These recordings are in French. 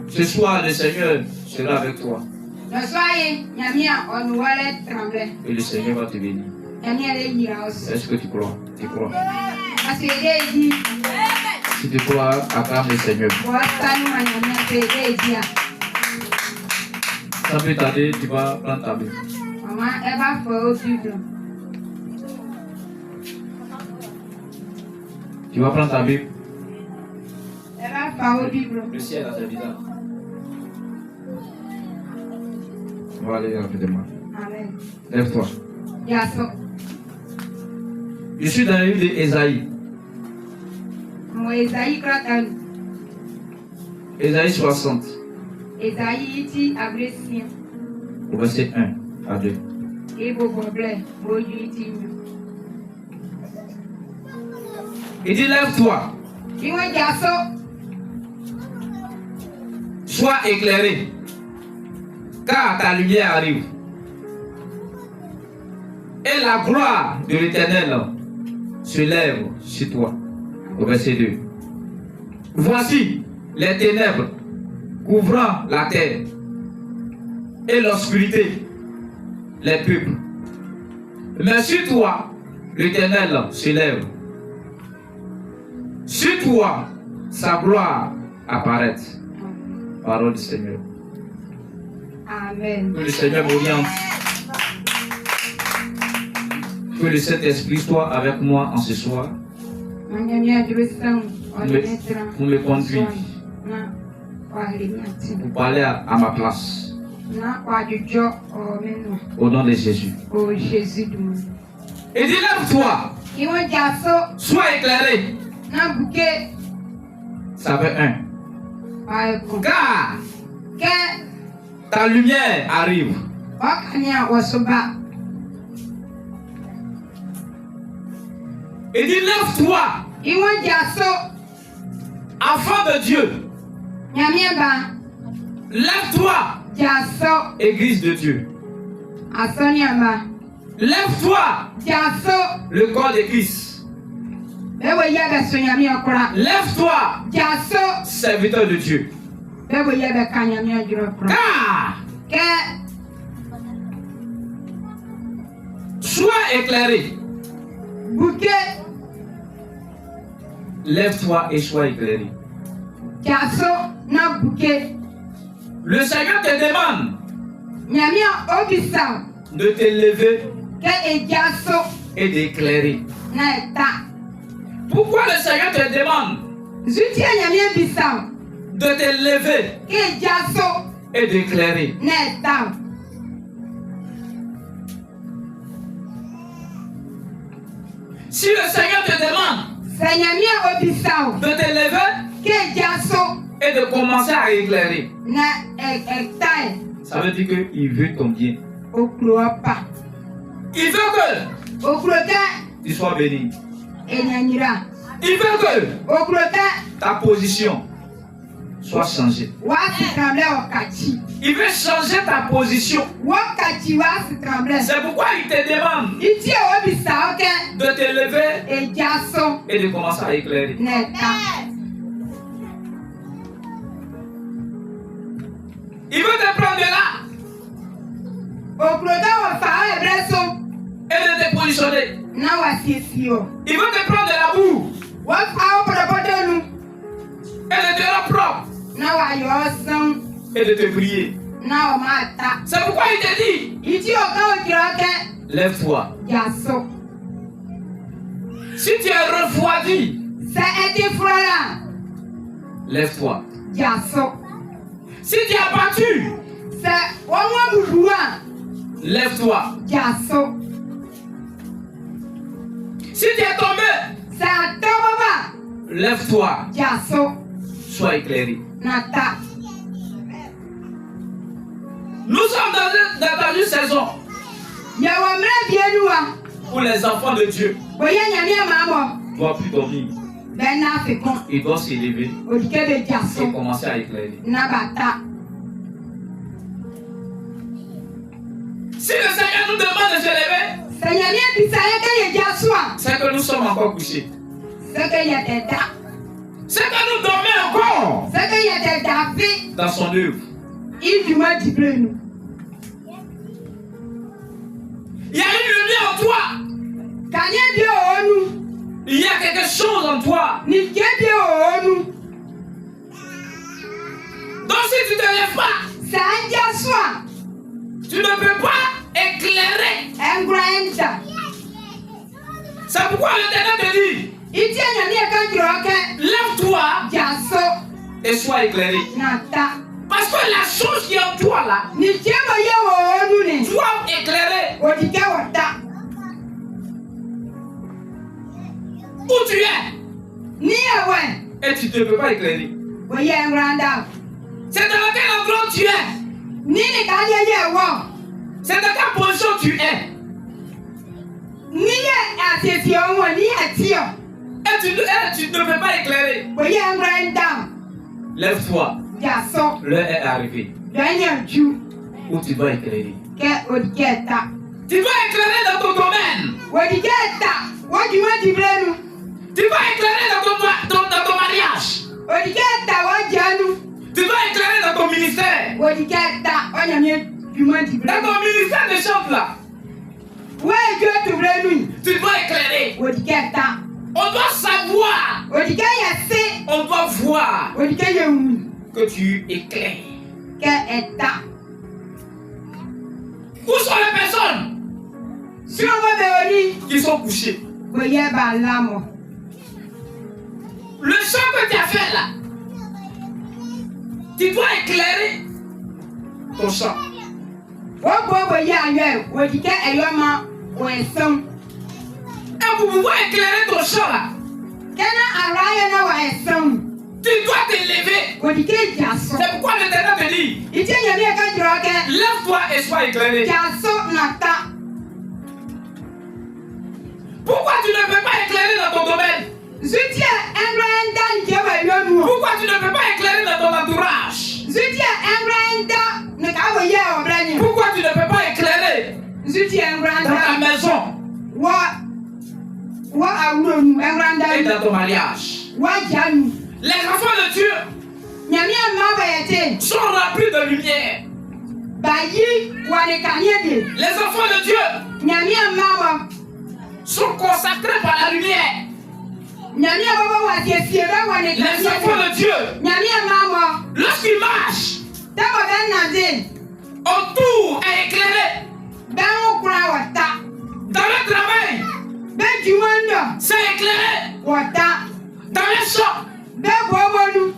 Ce soir, le Seigneur sera avec toi. Et le Seigneur va te bénir. Est-ce que tu crois? Tu crois? Si tu crois, acclame le Seigneur. Ça peut tarder, tu vas prendre ta Bible. Tu vas prendre ta Bible. Le ciel a servi là. On va aller rapidement. Amen. Lève-toi. Je suis dans le livre d'Ésaïe. Ésaïe 60. Au verset 1 à 2. Il dit, lève-toi. Sois éclairé, car ta lumière arrive. Et la gloire de l'Éternel se lève sur toi. Au verset 2. Voici les ténèbres couvrant la terre et l'obscurité, les peuples. Mais sur toi, l'Éternel se lève. Sur toi, sa gloire apparaît. Parole du Seigneur. Amen. Que le Seigneur m'oriente. Que le Saint-Esprit soit avec moi en ce soir. Pour me conduire. Pour parler à ma place. Au nom de Jésus. Et dis, lève-toi. Sois éclairé. Ça fait 1. Car ta lumière arrive. Et dit, lève-toi. Enfant de Dieu. Lève-toi. Église de Dieu. Lève-toi. Le corps de Christ. Lève-toi. Serviteur de Dieu. Car sois éclairé. Lève-toi et sois éclairé. Le Seigneur te demande de te lever et d'éclairer. Pourquoi le Seigneur te demande de te lever et d'éclairer? Si le Seigneur te demande de te lever et de commencer à éclairer, ça veut dire qu'il veut ton bien. Il veut que tu sois béni. Il veut que ta position soit changée. Il veut changer ta position. C'est pourquoi il te demande de te lever et de commencer à éclairer. Il veut te prendre de là et de te positionner. Il veut te prendre de la boue et de te rendre propre et de te prier. C'est pourquoi il te dit, lève-toi. Si tu es refroidi, lève-toi. Si tu es abattu, lève-toi. Si tu es tombé, lève-toi. Sois éclairé. Nous sommes dans une saison où les enfants de Dieu ne doivent plus dormir. Ils doivent s'élever et commencer à éclairer. Si le Seigneur nous demande de se lever, c'est que nous sommes encore couchés. C'est que nous dormons encore. C'est qu'il y a des David. Dans son œuvre. Il du moins du bleu nous. Il y a une lumière en toi. Quand il y a bien au nous. Il y a quelque chose en toi. Ni bien au nous. Donc si tu ne te lèves pas, ça a déjà soin. Tu ne peux pas éclairer. Un grand. C'est pourquoi l'Éternel te dit, lève-toi et sois éclairé. Parce que la chose qui est en toi là, doit éclairer. Où tu es. Et tu ne peux pas éclairer. C'est dans quel endroit tu es. C'est dans quelle position tu es. Et tu ne peux pas éclairer. Lève-toi. L'heure est arrivée. Où tu vas éclairer. Tu vas éclairer dans ton domaine. Tu vas éclairer dans ton mariage. Tu vas éclairer dans ton ministère. Dans ton ministère de chante là. Tu dois éclairer. On doit savoir. On doit voir que tu éclaires. Où sont les personnes qui sont couchées? Le chant que tu as fait là, tu dois éclairer ton chant. Et pour pouvoir éclairer ton chant là, tu dois t'élever. C'est pourquoi l'Éternel te dit, lève-toi et sois éclairé. Pourquoi tu ne peux pas éclairer dans ton domaine? Pourquoi tu ne peux pas éclairer dans ton entourage? Pourquoi tu ne peux pas éclairer dans ta maison et dans ton mariage? Les enfants de Dieu sont remplis de lumière. Les enfants de Dieu sont consacrés par la lumière. Les enfants de Dieu, lorsqu'ils marchent, autour est éclairé. Dans le travail, c'est éclairé. Dans les champs,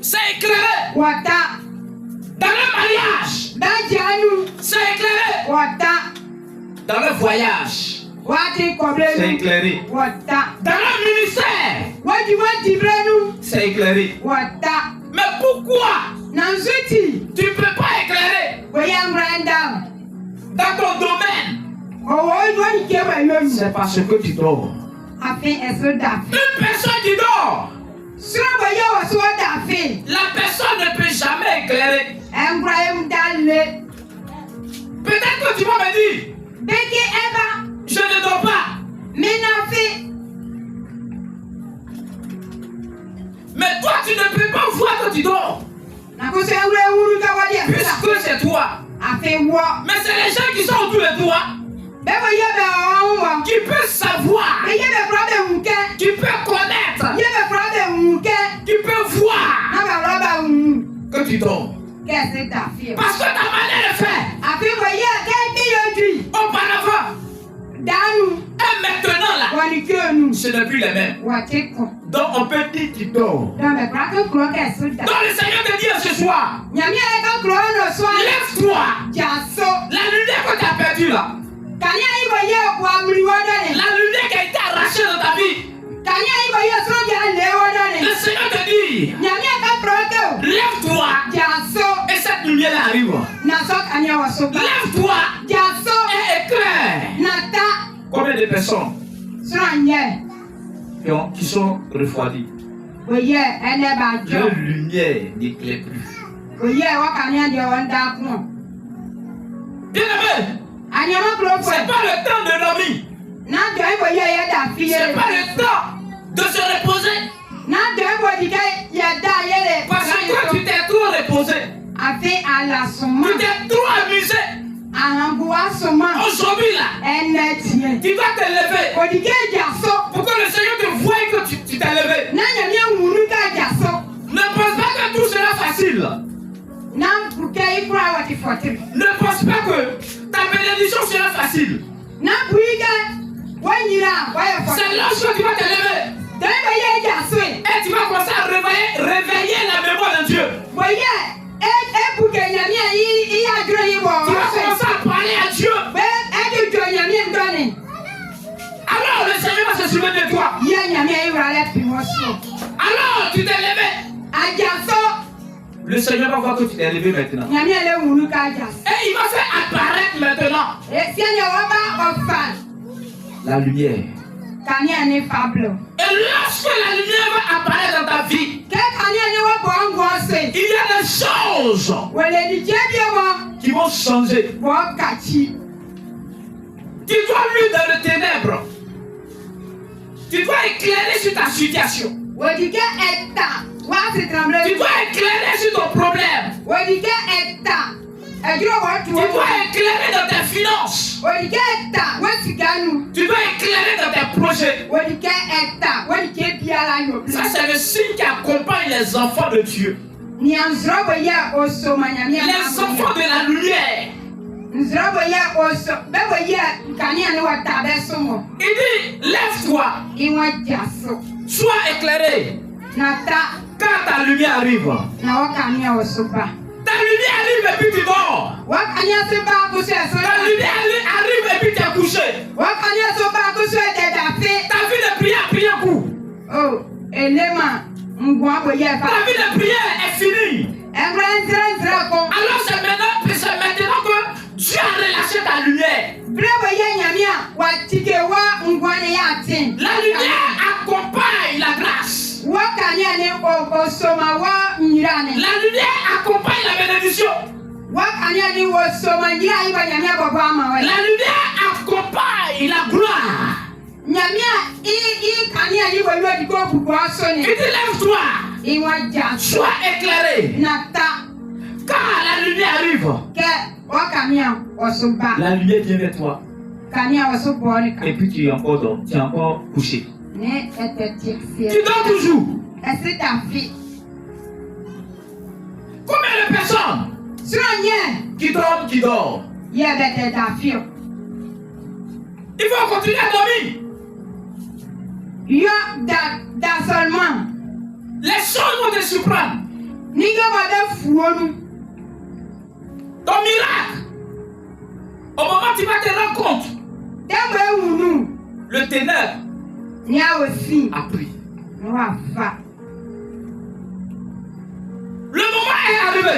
c'est éclairé. Dans le mariage, c'est éclairé. Dans le voyage, c'est éclairé. Dans le ministère, c'est éclairé. Mais pourquoi tu ne peux pas éclairer dans ton domaine? C'est parce que tu dors. Une personne qui dort, la personne ne peut jamais éclairer. Peut-être que tu vas me dire, je ne dors pas. Mais toi, tu ne peux pas voir que tu dors. Puisque c'est toi. Mais c'est les gens qui sont autour de toi qui peuvent savoir, qui peuvent connaître, qui peuvent voir que tu dors. Parce que ta manière de faire auparavant et maintenant là, ce n'est plus les mêmes. Donc on peut dire tu dors. Donc le Seigneur te dit ce soir, lève-toi. La lumière que tu as perdue là, la lumière qui a été arrachée dans ta vie, le Seigneur te dit, lève-toi et cette lumière arrive. Lève-toi et éclaire. Combien de personnes qui sont refroidies? Leur lumière n'éclaire plus. Bien-aimé, c'est pas le temps de dormir. C'est pas le temps de se reposer. Parce que toi, tu t'es trop reposé. Tu t'es trop amusé. Aujourd'hui là, tu dois te lever. Pour que le Seigneur te voie que tu t'es levé. Ne pense pas que tout sera facile. Ne pense pas que ta bénédiction sera facile. C'est lorsque tu vas te lever. Et tu vas commencer à réveiller la mémoire de Dieu. Tu vas commencer à parler à Dieu. Alors le Seigneur va se souvenir de toi. Alors tu t'es levé. Le Seigneur va voir que tu t'es levé maintenant. Et il va faire apparaître maintenant la lumière. Et lorsque la lumière va apparaître dans ta vie, il y a des choses qui vont changer. Tu dois vivre dans le ténèbre. Tu dois éclairer sur ta situation. Tu dois éclairer sur ton problème. Tu dois éclairer dans tes finances. Tu dois éclairer dans tes projets. Ça, c'est le signe qui accompagne les enfants de Dieu. Les enfants de la lumière. Il dit, lève-toi. Sois éclairé. Quand ta lumière arrive. Ta lumière arrive et puis tu dors. Ta lumière arrive et puis tu es couché. Ta vie de prière prie un coup. Ta vie de prière est finie. Alors c'est maintenant que Dieu a relâché ta lumière. La lumière accompagne la grâce. La lumière accompagne la bénédiction. La lumière accompagne la gloire. Il dit lève-toi. Sois éclairé. Quand la lumière arrive, la lumière vient vers toi. Et puis tu es encore couché. Tu dors toujours. Combien de personnes qui dorment? Il faut continuer à dormir. Les choses vont te surprendre. Ton miracle, au moment où tu vas te rendre compte, le ténèbre a pris. Le moment est arrivé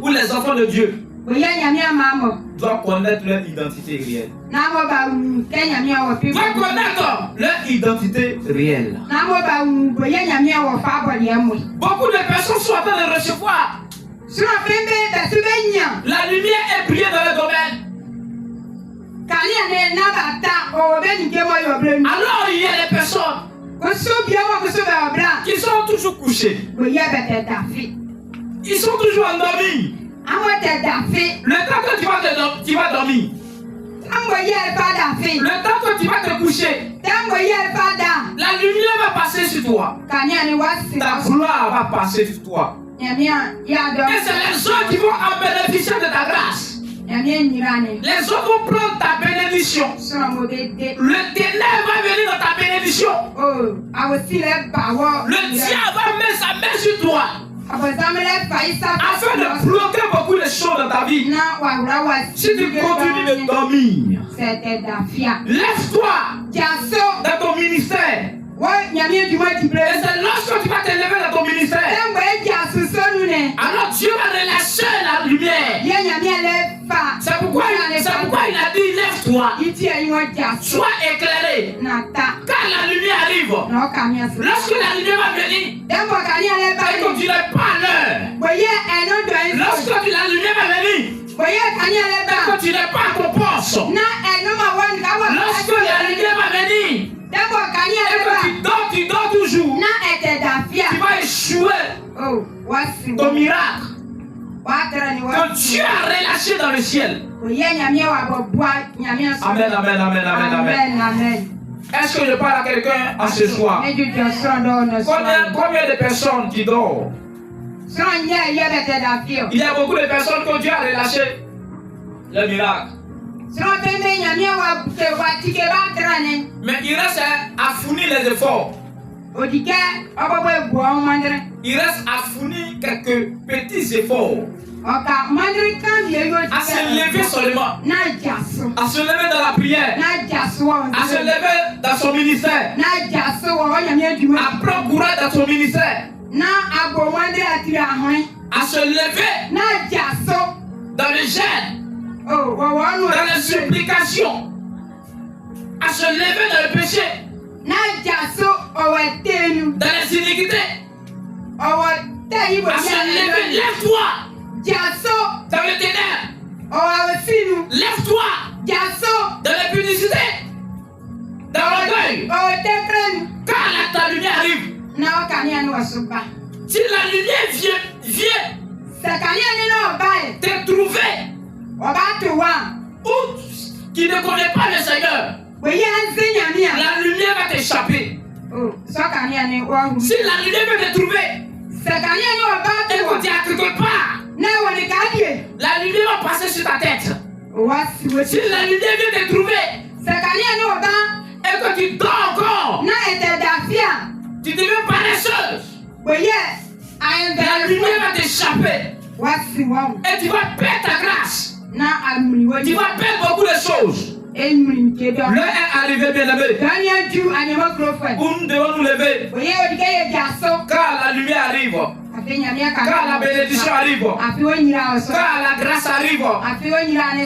où les enfants de Dieu doivent connaître leur identité réelle. Doivent connaître leur identité réelle. Beaucoup de personnes sont en train de recevoir. La lumière est brillée dans le domaine. Alors il y a des personnes qui sont toujours couchés. Ils sont toujours endormis. Le temps que tu vas dormir. Le temps que tu vas te coucher. La lumière va passer sur toi. Ta gloire va passer sur toi. Et c'est les autres qui vont en bénéficier de ta grâce. Les autres vont prendre ta bénédiction. Le ténèbre va venir dans ta bénédiction. Le diable va mettre sa main sur toi afin de bloquer beaucoup de choses dans ta vie. Si tu continues de dormir, lève-toi dans ton ministère. Et c'est lorsque tu vas te lever dans ton ministère, alors Dieu va relâcher la lumière. C'est pourquoi il a dit lève-toi, sois éclairé. Quand la lumière arrive, lorsque la lumière va venir, et que tu n'es pas à l'heure, lorsque la lumière va venir, et que tu n'es pas à ton poste, lorsque la lumière va venir, et que tu dors toujours, miracle que Dieu a relâché dans le ciel. Amen, amen, amen, amen, amen. Est-ce que je parle à quelqu'un en ce soir? Combien de personnes qui dorment? Il y a beaucoup de personnes que Dieu a relâché le miracle. Mais il reste à fournir les efforts. Il reste à fournir quelques petits efforts. À se lever seulement. À se lever dans la prière. À se lever dans son ministère. À prendre courage dans son ministère. À se lever dans le jeûne. Dans les supplications. À se lever dans le péché. Dans les iniquités. À se lever, lève-toi. Dans le ténèbres. Lève-toi. Dans l'impunicité. Dans l'orgueil. Quand ta lumière arrive. Si la lumière vient te trouver ou qui ne connaît pas le Seigneur, la lumière va t'échapper. Si la lumière veut te trouver et que tu es à quelque part, la lumière va passer sur ta tête. Si la lumière vient te trouver et que tu dors encore, tu deviens paresseuse, la lumière va t'échapper et tu vas perdre ta grâce. Tu vas perdre beaucoup de choses. L'heure est arrivée, bien aimé, où nous devons nous lever. Car la lumière arrive. Car la bénédiction arrive. Car la grâce arrive.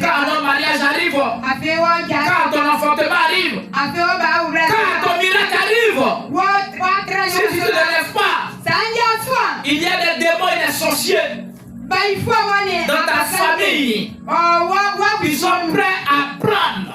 Car notre mariage arrive. Car ton enfantement arrive. Car ton miracle arrive. Si tu ne te lèves pas, il y a des démons et des sorciers dans ta famille. Ils sont prêts à prendre